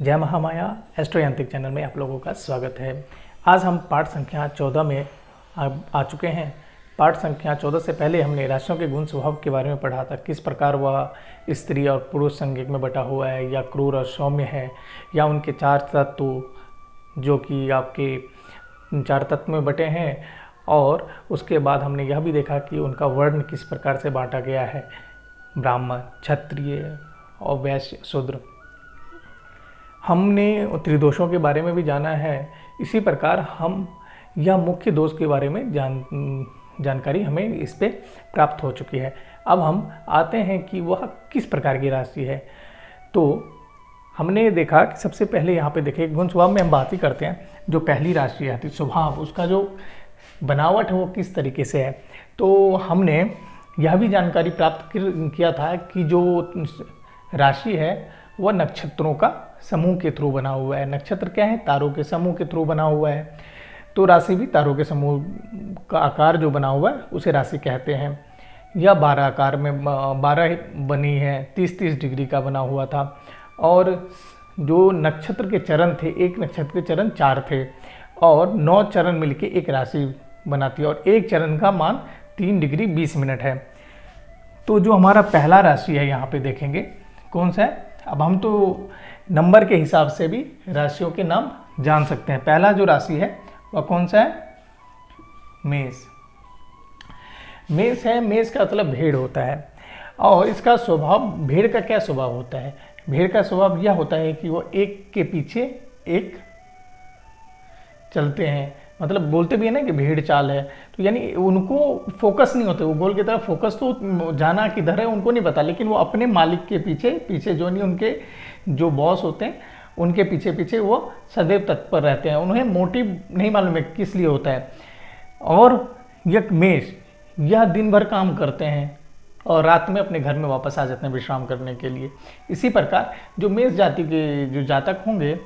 जय महामाया एस्ट्रो यांत्रिक चैनल में आप लोगों का स्वागत है। आज हम पाठ संख्या 14 में आ चुके हैं। पाठ संख्या 14 से पहले हमने राशियों के गुण स्वभाव के बारे में पढ़ा था, किस प्रकार वह स्त्री और पुरुष संज्ञक में बटा हुआ है, या क्रूर और सौम्य है, या उनके चार तत्व जो कि आपके चार तत्व में बटे हैं। और उसके बाद हमने यह भी देखा कि उनका वर्ण किस प्रकार से बांटा गया है, ब्राह्मण, क्षत्रिय और वैश्य, शूद्र। हमने त्रिदोषों के बारे में भी जाना है। इसी प्रकार हम यह मुख्य दोष के बारे में जानकारी हमें इस पे प्राप्त हो चुकी है। अब हम आते हैं कि वह किस प्रकार की राशि है। तो हमने देखा कि सबसे पहले यहाँ पे देखें, गुण स्वभाव में हम बात ही करते हैं। जो पहली राशि आती है स्वभाव, उसका जो बनावट है वो किस तरीके से है। तो हमने यह भी जानकारी प्राप्त किया था कि जो राशि है वह नक्षत्रों का समूह के थ्रू बना हुआ है। नक्षत्र क्या है? तारों के समूह के थ्रू बना हुआ है। तो राशि भी तारों के समूह का आकार जो बना हुआ है उसे राशि कहते हैं। यह 12 आकार में 12 बनी है, 30-30 डिग्री का बना हुआ था। और जो नक्षत्र के चरण थे, एक नक्षत्र के चरण 4 थे और 9 चरण मिलके एक राशि बनाती है, और एक चरण का मान 3 डिग्री 20 मिनट है। तो जो हमारा पहला राशि है यहाँ पे देखेंगे कौन सा है। अब हम तो नंबर के हिसाब से भी राशियों के नाम जान सकते हैं। पहला जो राशि है वह कौन सा है? मेष। मेष है, मेष का मतलब भेड़ होता है। और इसका स्वभाव, भेड़ का क्या स्वभाव होता है? भेड़ का स्वभाव यह होता है कि वो एक के पीछे एक चलते हैं। मतलब बोलते भी है ना कि भेड़ चाल है। तो यानी उनको फोकस नहीं होते, वो गोल की तरफ फोकस तो जाना किधर है उनको नहीं पता, लेकिन वो अपने मालिक के पीछे पीछे जो नहीं, उनके जो बॉस होते हैं उनके पीछे पीछे वो सदैव तत्पर रहते हैं। उन्हें मोटिव नहीं मालूम है किस लिए होता है। और यह मेष, यह दिन भर काम करते हैं और रात में अपने घर में वापस आ जाते हैं विश्राम करने के लिए। इसी प्रकार जो मेष जाति के जो जातक होंगे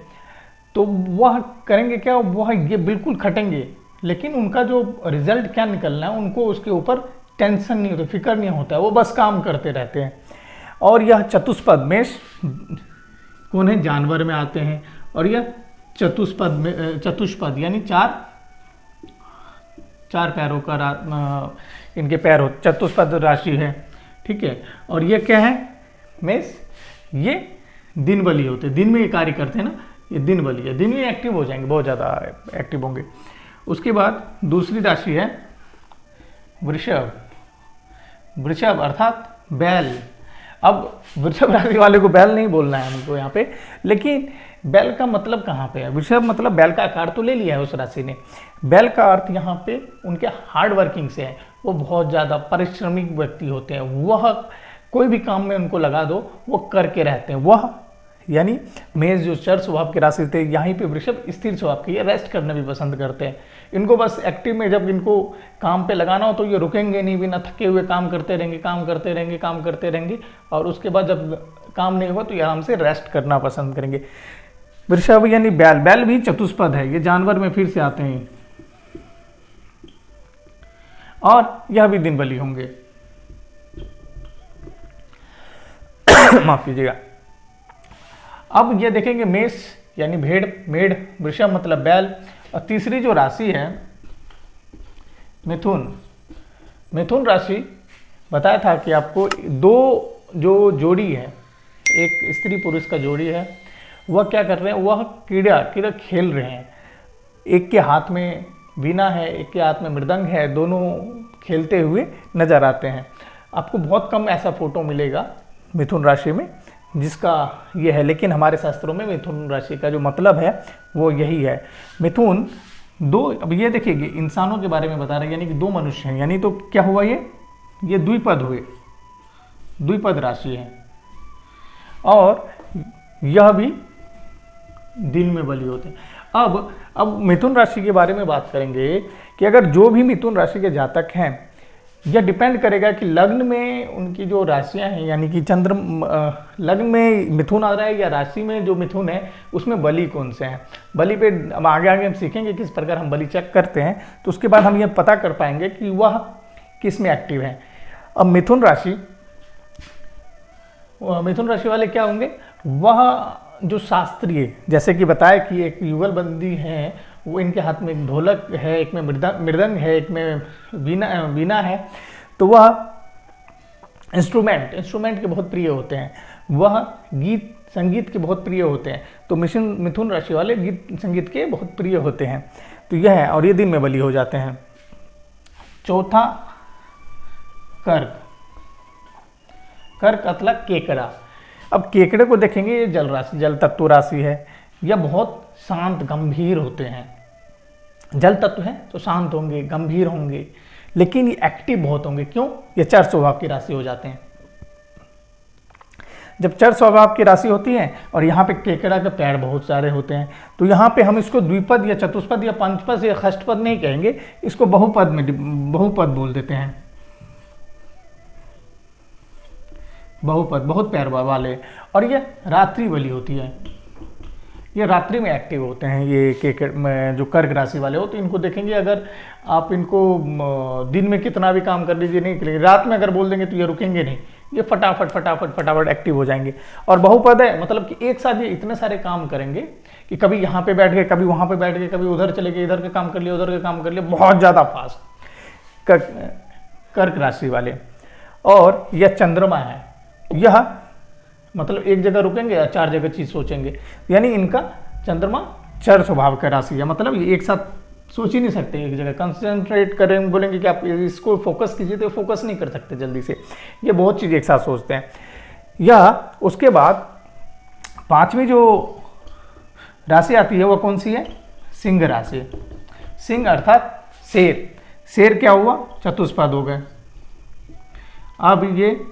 तो वह करेंगे क्या? वह ये बिल्कुल खटेंगे, लेकिन उनका जो रिजल्ट क्या निकलना है उनको उसके ऊपर टेंशन नहीं होती, फिक्र नहीं होता है, वो बस काम करते रहते हैं। और यह चतुष्पद मेष कौन है? जानवर में आते हैं। और यह चतुष्पद यानी चार पैरों का इनके पैर हो, चतुष्पद राशि है। ठीक है। और ये क्या है? मेष, ये दिन बली होते हैं, दिन में ये कार्य करते हैं ना, ये दिन बली है। दिन में एक्टिव हो जाएंगे, बहुत ज़्यादा एक्टिव होंगे। उसके बाद दूसरी राशि है वृषभ। वृषभ अर्थात बैल। अब वृषभ राशि वाले को बैल नहीं बोलना है हमको यहाँ पे, लेकिन बैल का मतलब कहाँ पे है? वृषभ मतलब बैल का आकार तो ले लिया है उस राशि ने। बैल का अर्थ यहाँ पे उनके हार्ड वर्किंग से है। वो बहुत ज़्यादा परिश्रमिक व्यक्ति होते हैं। वह कोई भी काम में उनको लगा दो वो करके रहते हैं। वह यानी मेष जो चर स्वभाव के राशि थे, यहीं पे वृषभ स्थिर स्वभाव के, ये रेस्ट करना भी पसंद करते हैं। इनको बस एक्टिव में जब इनको काम पे लगाना हो तो ये रुकेंगे नहीं, बिना थके हुए काम करते रहेंगे, काम करते रहेंगे, काम करते रहेंगे। और उसके बाद जब काम नहीं हुआ तो ये आराम से रेस्ट करना पसंद करेंगे। वृषभ यानी बैल। बैल भी चतुष्पद है, ये जानवर में फिर से आते हैं। और यह भी दिन बली होंगे। माफ कीजिएगा। अब ये देखेंगे मेष यानी भेड़, मेढ़, वृषभ मतलब बैल। और तीसरी जो राशि है मिथुन। मिथुन राशि बताया था कि आपको दो जो जोड़ी है, एक स्त्री पुरुष का जोड़ी है, वह क्या कर रहे हैं? वह कीड़ा खेल रहे हैं। एक के हाथ में वीणा है, एक के हाथ में मृदंग है, दोनों खेलते हुए नजर आते हैं। आपको बहुत कम ऐसा फोटो मिलेगा मिथुन राशि में जिसका ये है, लेकिन हमारे शास्त्रों में मिथुन राशि का जो मतलब है वो यही है। मिथुन दो, अब ये देखिए इंसानों के बारे में बता रहे हैं, यानी कि दो मनुष्य हैं। यानी तो क्या हुआ? ये द्विपद हुए, द्विपद राशि है। और यह भी दिन में बली होते हैं। अब मिथुन राशि के बारे में बात करेंगे कि अगर जो भी मिथुन राशि के जातक हैं, यह डिपेंड करेगा कि लग्न में उनकी जो राशियां हैं, यानी कि लग्न में मिथुन आ रहा है या राशि में जो मिथुन है उसमें बली कौन से हैं। बली पे अब आगे हम सीखेंगे किस प्रकार हम बली चेक करते हैं, तो उसके बाद हम यह पता कर पाएंगे कि वह किस में एक्टिव है। अब मिथुन राशि वाले क्या होंगे? वह जो शास्त्रीय, जैसे कि बताया कि एक युगलबंदी है, वो इनके हाथ में एक ढोलक है, एक में मृदंग है, एक में वीणा है, तो वह इंस्ट्रूमेंट के बहुत प्रिय होते हैं, वह गीत संगीत के बहुत प्रिय होते हैं। तो मिथुन राशि वाले गीत संगीत के बहुत प्रिय होते हैं। तो यह है, और ये दिन में बली हो जाते हैं। चौथा कर्क अथवा केकड़ा। अब केकड़े को देखेंगे, ये जल राशि, जल तत्व राशि है। यह बहुत शांत गंभीर होते हैं। जल तत्व है तो शांत होंगे, गंभीर होंगे, लेकिन ये एक्टिव बहुत होंगे। क्यों? ये चर स्वभाव की राशि हो जाते हैं। जब चर स्वभाव की राशि होती है और यहाँ पे केकड़ा के पैर बहुत सारे होते हैं, तो यहाँ पे हम इसको द्विपद या चतुष्पद या पंचपद या षष्ठपद नहीं कहेंगे, इसको बहुपद बोल देते हैं। बहुपद, बहुत पैर वाले। और ये रात्रि बली होती है, ये रात्रि में एक्टिव होते हैं। ये केकड़ में जो कर्क राशि वाले हो, तो इनको देखेंगे, अगर आप इनको दिन में कितना भी काम कर लीजिए नहीं करेंगे, रात में अगर बोल देंगे तो ये रुकेंगे नहीं, ये फटाफट एक्टिव हो जाएंगे। और बहुपद है, मतलब कि एक साथ ये इतने सारे काम करेंगे कि कभी यहाँ पे बैठ गए, कभी वहाँ पे बैठ गए, कभी उधर चले गए, इधर का काम कर लिया, उधर का काम कर लिया, बहुत ज़्यादा फास्ट कर्क राशि वाले। और यह चंद्रमा है, यह मतलब एक जगह रुकेंगे या 4 जगह चीज सोचेंगे, यानी इनका चंद्रमा चर स्वभाव का राशि है। मतलब ये एक साथ सोच ही नहीं सकते, एक जगह कंसंट्रेट करें, बोलेंगे कि आप इसको फोकस कीजिए तो फोकस नहीं कर सकते जल्दी से, ये बहुत चीज़ एक साथ सोचते हैं। या उसके बाद 5वीं जो राशि आती है वो कौन सी है? सिंह राशि। सिंह अर्थात शेर। शेर क्या हुआ? चतुष्पद हो गए। अब ये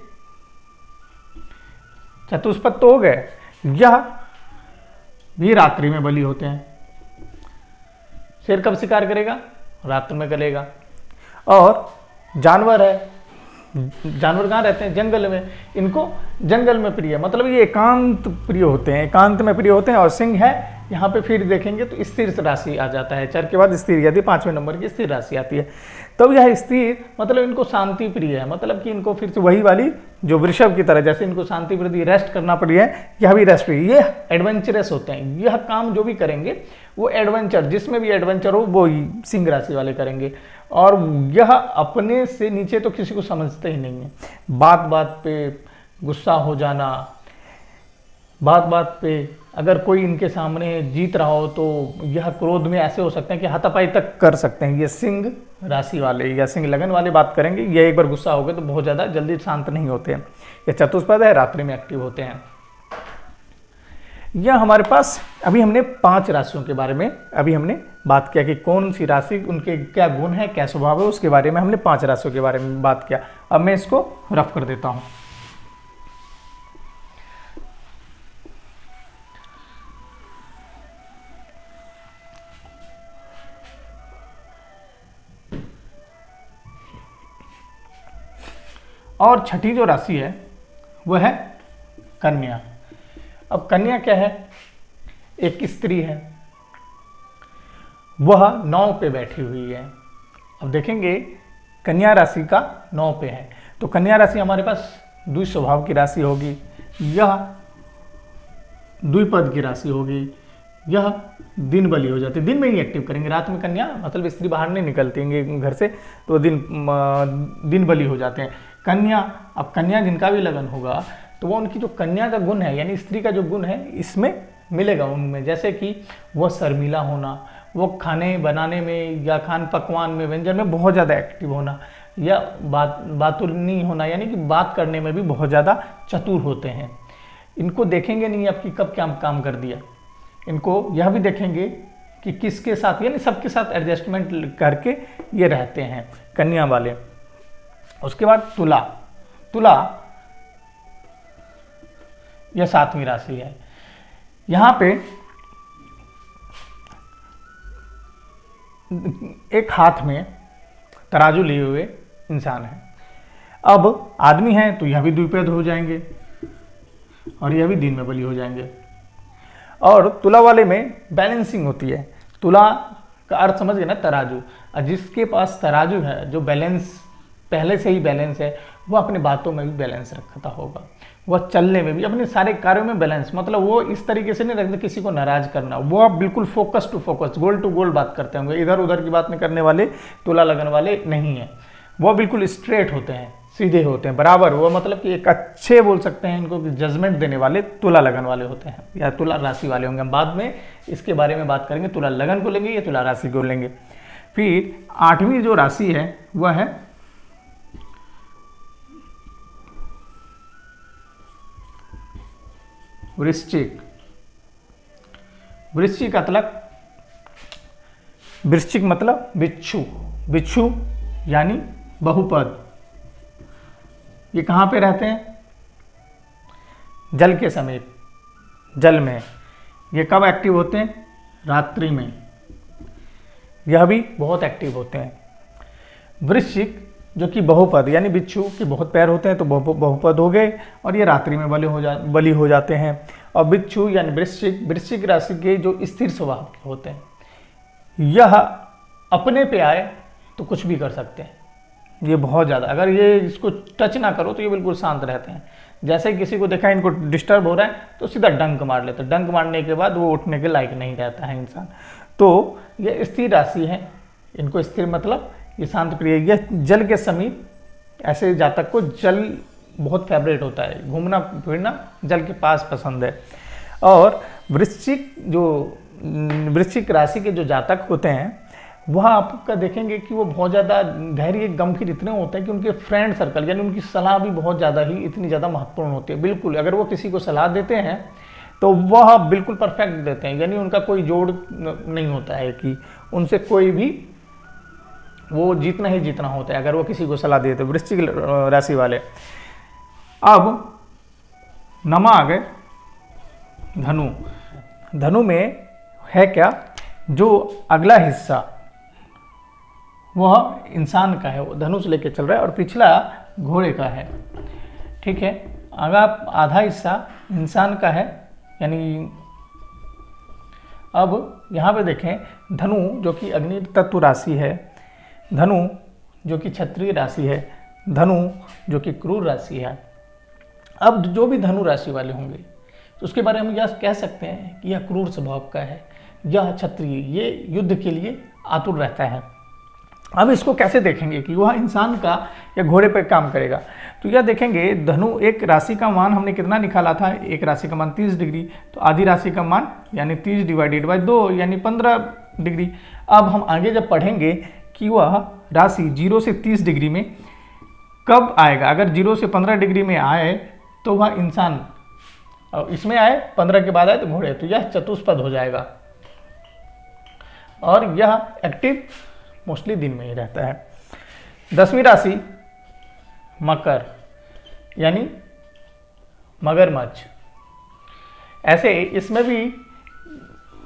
चतुष्पद तो हो गए, यह भी रात्रि में बली होते हैं। शेर कब शिकार करेगा? रात्रि में करेगा। और जानवर है, जानवर कहाँ रहते हैं? जंगल में। इनको जंगल में प्रिय, मतलब ये एकांत प्रिय होते हैं, एकांत में प्रिय होते हैं। और सिंह है यहाँ पे, फिर देखेंगे तो स्थिर राशि आ जाता है, चर के बाद स्थिर, यदि 5वें नंबर की स्थिर राशि आती है तब यह स्थिर, मतलब इनको शांति प्रिय है, मतलब कि इनको फिर से वही वाली जो वृषभ की तरह, जैसे इनको शांति प्रिय, रेस्ट करना प्रिय है, यह भी रेस्ट प्रिय। ये एडवेंचरस होते हैं, यह काम जो भी करेंगे वो एडवेंचर, जिसमें भी एडवेंचर हो वो सिंह राशि वाले करेंगे। और यह अपने से नीचे तो किसी को समझते ही नहीं है। बात बात पे गुस्सा हो जाना, बात बात पे अगर कोई इनके सामने जीत रहा हो तो यह क्रोध में ऐसे हो सकते हैं कि हाथापाई तक कर सकते हैं। ये सिंह राशि वाले या सिंह लगन वाले बात करेंगे, ये एक बार गुस्सा हो गए तो बहुत ज़्यादा जल्दी शांत नहीं होते हैं। ये चतुष्पद है, रात्रि में एक्टिव होते हैं। यह हमारे पास, अभी हमने 5 राशियों के बारे में अभी हमने बात किया कि कौन सी राशि, उनके क्या गुण है, क्या स्वभाव है, उसके बारे में हमने 5 राशियों के बारे में बात किया। अब मैं इसको रफ कर देता हूँ। और छठी जो राशि है वह है कन्या। अब कन्या क्या है? एक स्त्री है, वह 9 पे बैठी हुई है। अब देखेंगे कन्या राशि का 9 पे है, तो कन्या राशि हमारे पास द्विज स्वभाव की राशि होगी, यह द्विपद की राशि होगी, यह दिन बली हो जाती है, दिन में ही एक्टिव करेंगे। रात में कन्या, मतलब स्त्री बाहर नहीं निकलती घर से, तो दिन बली हो जाते हैं। कन्या, अब कन्या जिनका भी लगन होगा तो वो उनकी जो कन्या का गुण है, यानी स्त्री का जो गुण है, इसमें मिलेगा उनमें। जैसे कि वह शर्मिला होना, वो खाने बनाने में या खान पकवान में, व्यंजन में बहुत ज़्यादा एक्टिव होना, या बातुलनी होना, यानी कि बात करने में भी बहुत ज़्यादा चतुर होते हैं। इनको देखेंगे नहीं आपकी कब क्या काम कर दिया, इनको यह भी देखेंगे कि किसके साथ, यानी सबके साथ एडजस्टमेंट करके ये रहते हैं कन्या वाले। उसके बाद तुला। तुला यह 7वीं राशि है। यहाँ पे एक हाथ में तराजू लिए हुए इंसान है। अब आदमी है तो यह भी द्विपद हो जाएंगे और यह भी दिन में बली हो जाएंगे। और तुला वाले में बैलेंसिंग होती है। तुला का अर्थ समझ गए ना, तराजू। और जिसके पास तराजू है, जो बैलेंस पहले से ही बैलेंस है, वो अपनी बातों में भी बैलेंस रखता होगा। वह चलने में भी, अपने सारे कार्यों में बैलेंस, मतलब वो इस तरीके से नहीं रखते किसी को नाराज करना, वो आप बिल्कुल focus to focus, goal to goal बात करते होंगे, इधर उधर की बात नहीं करने वाले, तुला लगन वाले नहीं है। वो बिल्कुल स्ट्रेट होते हैं, सीधे होते हैं, बराबर। वो मतलब कि एक अच्छे बोल सकते हैं इनको कि जजमेंट देने वाले तुला लगन वाले होते हैं, या तुला राशि वाले होंगे। हम बाद में इसके बारे में बात करेंगे, तुला लगन को लेंगे या तुला राशि को लेंगे। फिर 8वीं जो राशि है वह है वृश्चिक। वृश्चिक वृश्चिक मतलब बिच्छू, बिच्छू यानी बहुपद। ये कहाँ पे रहते हैं? जल के समीप, जल में। ये कब एक्टिव होते हैं? रात्रि में। यह भी बहुत एक्टिव होते हैं। वृश्चिक जो कि बहुपद यानी बिच्छू के बहुत पैर होते हैं तो बहुपद हो गए, और ये रात्रि में बलि हो जाते हैं। और बिच्छू यानी वृश्चिक राशि के जो स्थिर स्वभाव के होते हैं, यह अपने पे आए तो कुछ भी कर सकते हैं। ये बहुत ज़्यादा, अगर ये इसको टच ना करो तो ये बिल्कुल शांत रहते हैं। जैसे किसी को देखा इनको डिस्टर्ब हो रहा है तो सीधा डंक मार लेते हैं, डंक मारने के बाद वो उठने के लायक नहीं रहता है इंसान। तो ये स्थिर राशि है, इनको स्थिर मतलब ये शांत प्रिय, यह जल के समीप, ऐसे जातक को जल बहुत फेवरेट होता है, घूमना फिरना जल के पास पसंद है। और वृश्चिक राशि के जो जातक होते हैं वह आपका देखेंगे कि वो बहुत ज़्यादा धैर्य गंभीर इतने होते हैं कि उनके फ्रेंड सर्कल यानी उनकी सलाह भी बहुत ज़्यादा ही इतनी ज़्यादा महत्वपूर्ण होती है। बिल्कुल, अगर वो किसी को सलाह देते हैं तो वह बिल्कुल परफेक्ट देते हैं, यानी उनका कोई जोड़ नहीं होता है कि उनसे कोई भी, वो जीतना ही जीतना होता है अगर वो किसी को सलाह देते। वृश्चिक राशि वाले। अब नमा आ गए धनु। धनु में है क्या? जो अगला हिस्सा वह इंसान का है, वो धनुष लेके चल रहा है, और पिछला घोड़े का है। ठीक है, अगर आधा हिस्सा इंसान का है, यानी अब यहाँ पे देखें धनु जो कि अग्नि तत्व राशि है, धनु जो कि क्षत्रिय राशि है, धनु जो कि क्रूर राशि है। अब जो भी धनु राशि वाले होंगे तो उसके बारे में यह कह सकते हैं कि यह क्रूर स्वभाव का है, यह क्षत्रिय, ये युद्ध के लिए आतुर रहता है। अब इसको कैसे देखेंगे कि वह इंसान का या घोड़े पर काम करेगा? तो यह देखेंगे धनु, एक राशि का मान हमने कितना निकाला था? एक राशि का मान 30 डिग्री, तो आधी राशि का मान यानी 30 डिवाइडेड बाय 2 यानी 15 डिग्री। अब हम आगे जब पढ़ेंगे कि वह राशि 0 से 30 डिग्री में कब आएगा, अगर 0 से 15 डिग्री में आए तो वह इंसान, और इसमें आए 15 के बाद आए तो घोड़े, तो यह चतुष्पद हो जाएगा। और यह एक्टिव मोस्टली दिन में ही रहता है। 10वीं राशि मकर यानी मगरमच्छ। ऐसे इसमें भी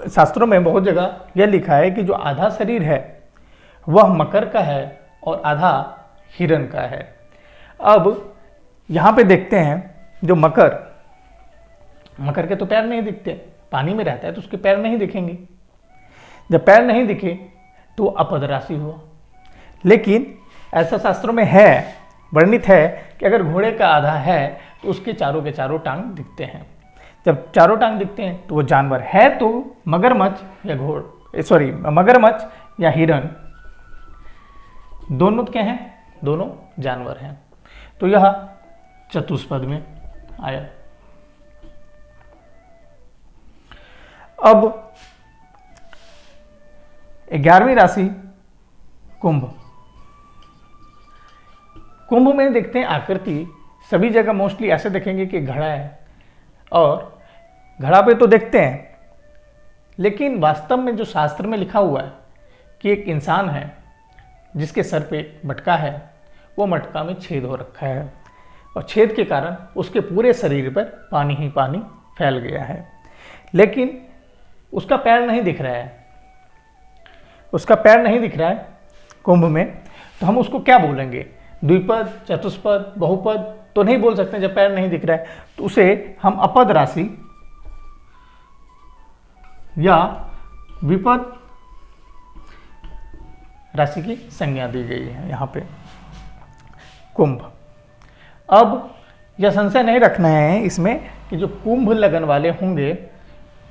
शास्त्रों में बहुत जगह यह लिखा है कि जो आधा शरीर है वह मकर का है और आधा हिरण का है। अब यहाँ पे देखते हैं जो मकर के तो पैर नहीं दिखते, पानी में रहता है तो उसके पैर नहीं दिखेंगे। जब पैर नहीं दिखे तो अपद राशि हुआ। लेकिन ऐसा शास्त्रों में है, वर्णित है कि अगर घोड़े का आधा है तो उसके चारों के चारों टांग दिखते हैं। जब चारों टांग दिखते हैं तो वो जानवर है, तो मगरमच्छ या मगरमच्छ या हिरण दोनों क्या हैं? दोनों जानवर हैं। तो यह चतुष्पद में आया। अब 11वीं राशि कुंभ। कुंभ में देखते हैं आकृति सभी जगह मोस्टली ऐसे देखेंगे कि घड़ा है, और घड़ा पे तो देखते हैं, लेकिन वास्तव में जो शास्त्र में लिखा हुआ है कि एक इंसान है जिसके सर पे मटका है, वो मटका में छेद हो रखा है, और छेद के कारण उसके पूरे शरीर पर पानी ही पानी फैल गया है। लेकिन उसका पैर नहीं दिख रहा है, उसका पैर नहीं दिख रहा है कुंभ में, तो हम उसको क्या बोलेंगे? द्विपद, चतुष्पद, बहुपद तो नहीं बोल सकते जब पैर नहीं दिख रहा है। तो उसे हम अपद राशि या विपद राशि की संज्ञा दी गई है यहाँ पे कुंभ। अब यह संशय नहीं रखना है इसमें कि जो कुंभ लगन वाले होंगे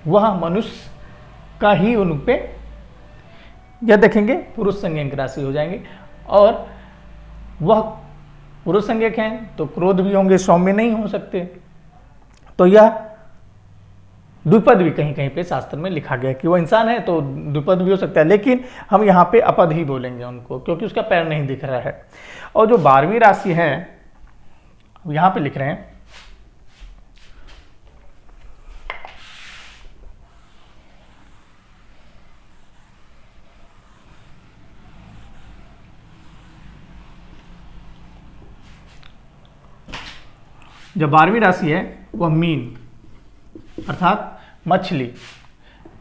वह मनुष्य का ही उन पे, यह देखेंगे पुरुष संज्ञक राशि हो जाएंगे, और वह पुरुष संज्ञक हैं तो क्रोध भी होंगे, सौम्य नहीं हो सकते। तो यह द्विपद भी कहीं कहीं पे शास्त्र में लिखा गया कि वो इंसान है तो द्विपद भी हो सकता है, लेकिन हम यहाँ पे अपद ही बोलेंगे उनको क्योंकि उसका पैर नहीं दिख रहा है। और जो 12वीं राशि है यहाँ पे लिख रहे हैं, जो 12वीं राशि है वह मीन अर्थात मछली।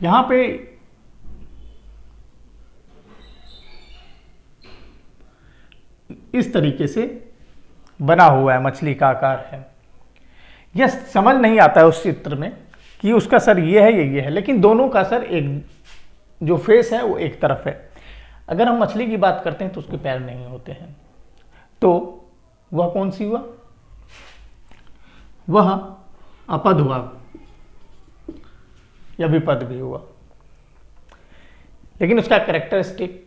यहां पे इस तरीके से बना हुआ है, मछली का आकार है। यह समझ नहीं आता है उस चित्र में कि उसका सर ये है ये है, लेकिन दोनों का सर एक जो फेस है वो एक तरफ है। अगर हम मछली की बात करते हैं तो उसके पैर नहीं होते हैं, तो वह कौन सी हुआ? वह अपद हुआ या विपद भी हुआ, लेकिन उसका कैरेक्टरिस्टिक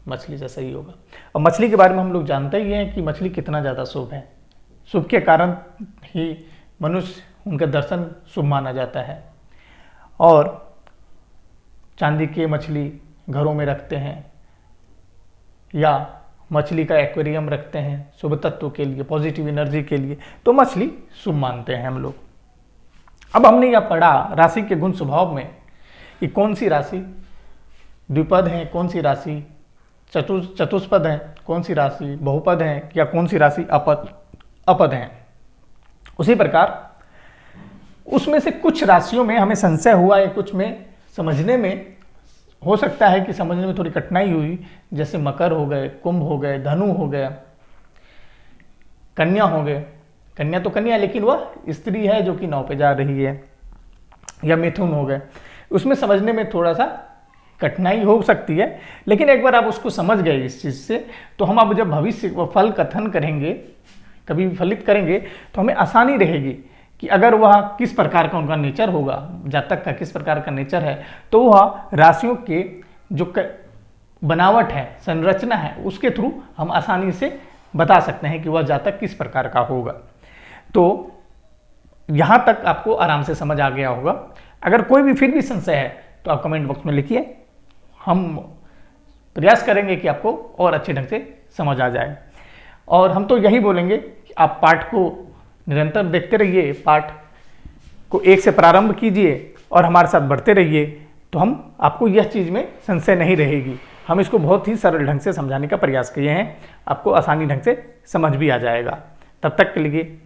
मछली जैसा ही होगा। और मछली के बारे में हम लोग जानते ही हैं कि मछली कितना ज़्यादा शुभ है। शुभ के कारण ही मनुष्य उनका दर्शन शुभ माना जाता है। और चांदी के मछली घरों में रखते हैं या मछली का एक्वेरियम रखते हैं शुभ तत्व के लिए, पॉजिटिव एनर्जी के लिए, तो मछली शुभ मानते हैं हम लोग। अब हमने यह पढ़ा राशि के गुण स्वभाव में कि कौन सी राशि द्विपद है, कौन सी राशि चतुष्पद है, कौन सी राशि बहुपद है, या कौन सी राशि अपद है। उसी प्रकार उसमें से कुछ राशियों में हमें संशय हुआ है, कुछ में समझने में हो सकता है कि समझने में थोड़ी कठिनाई हुई, जैसे मकर हो गए, कुंभ हो गए, धनु हो गया, कन्या हो गए। कन्या तो कन्या लेकिन वह स्त्री है जो कि नाव पे जा रही है, या मिथुन हो गए। उसमें समझने में थोड़ा सा कठिनाई हो सकती है, लेकिन एक बार आप उसको समझ गए इस चीज़ से, तो हम अब जब भविष्य फल कथन करेंगे, कभी भी फलित करेंगे, तो हमें आसानी रहेगी कि अगर वह किस प्रकार का उनका नेचर होगा, जातक का किस प्रकार का नेचर है, तो वह राशियों के जो बनावट है, संरचना है, उसके थ्रू हम आसानी से बता सकते हैं कि वह जातक किस प्रकार का होगा। तो यहाँ तक आपको आराम से समझ आ गया होगा। अगर कोई भी फिर भी संशय है तो आप कमेंट बॉक्स में लिखिए, हम प्रयास करेंगे कि आपको और अच्छे ढंग से समझ आ जाए। और हम तो यही बोलेंगे कि आप पाठ को निरंतर देखते रहिए, पाठ को एक से प्रारंभ कीजिए और हमारे साथ बढ़ते रहिए, तो हम आपको यह चीज़ में संशय नहीं रहेगी। हम इसको बहुत ही सरल ढंग से समझाने का प्रयास किए हैं, आपको आसानी ढंग से समझ भी आ जाएगा। तब तक के लिए